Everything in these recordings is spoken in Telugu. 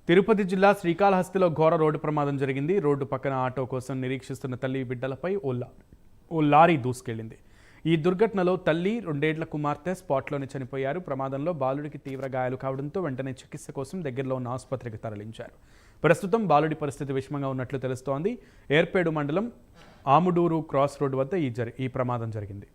తిరుపతి జిల్లా శ్రీకాళహస్తిలో ఘోర రోడ్డు ప్రమాదం జరిగింది. రోడ్డు పక్కన ఆటో కోసం నిరీక్షిస్తున్న తల్లి బిడ్డలపై ఓ లారీ దూసుకెళ్లింది. ఈ దుర్ఘటనలో తల్లి, 2 ఏళ్ల కుమార్తె స్పాట్లోనే చనిపోయారు. ప్రమాదంలో బాలుడికి తీవ్ర గాయాలు కావడంతో వెంటనే చికిత్స కోసం దగ్గరలో ఉన్న ఆసుపత్రికి తరలించారు. ప్రస్తుతం బాలుడి పరిస్థితి విషమంగా ఉన్నట్లు తెలుస్తోంది. ఏర్పేడు మండలం ఆముడూరు క్రాస్ రోడ్డు వద్ద ఈ ప్రమాదం జరిగింది.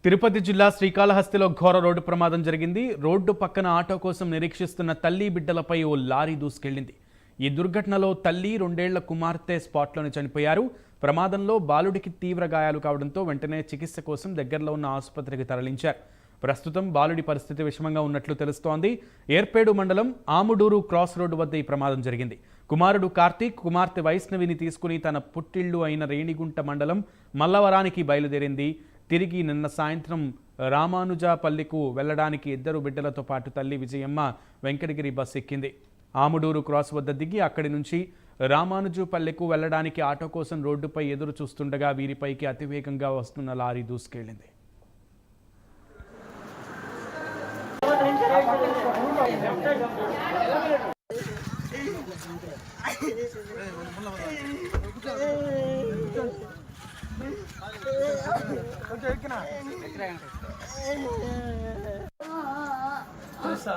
తిరుపతి జిల్లా శ్రీకాళహస్తిలో ఘోర రోడ్డు ప్రమాదం జరిగింది. రోడ్డు పక్కన ఆటో కోసం నిరీక్షిస్తున్న తల్లి బిడ్డలపై ఓ లారీ దూసుకెళ్లింది. ఈ దుర్ఘటనలో తల్లి, 2 ఏళ్ల కుమార్తె స్పాట్లోనే చనిపోయారు. ప్రమాదంలో బాలుడికి తీవ్ర గాయాలు కావడంతో వెంటనే చికిత్స కోసం దగ్గరలో ఉన్న ఆసుపత్రికి తరలించారు. ప్రస్తుతం బాలుడి పరిస్థితి విషమంగా ఉన్నట్లు తెలుస్తోంది. ఏర్పేడు మండలం ఆముడూరు క్రాస్ రోడ్డు వద్ద ఈ ప్రమాదం జరిగింది. కుమారుడు కార్తీక్, కుమార్తె వైష్ణవిని తీసుకుని తన పుట్టిళ్లు అయిన రేణిగుంట మండలం మల్లవరానికి బయలుదేరింది. తిరిగి నిన్న సాయంత్రం రామానుజపల్లికు వెళ్లడానికి 2 బిడ్డలతో పాటు తల్లి విజయమ్మ వెంకటగిరి బస్ ఎక్కింది. ఆముడూరు క్రాస్ వద్ద దిగి అక్కడి నుంచి రామానుజపల్లికు వెళ్లడానికి ఆటో కోసం రోడ్డుపై ఎదురు చూస్తుండగా వీరిపైకి అతివేగంగా వస్తున్న లారీ దూసుకెళ్లింది. తెలుసా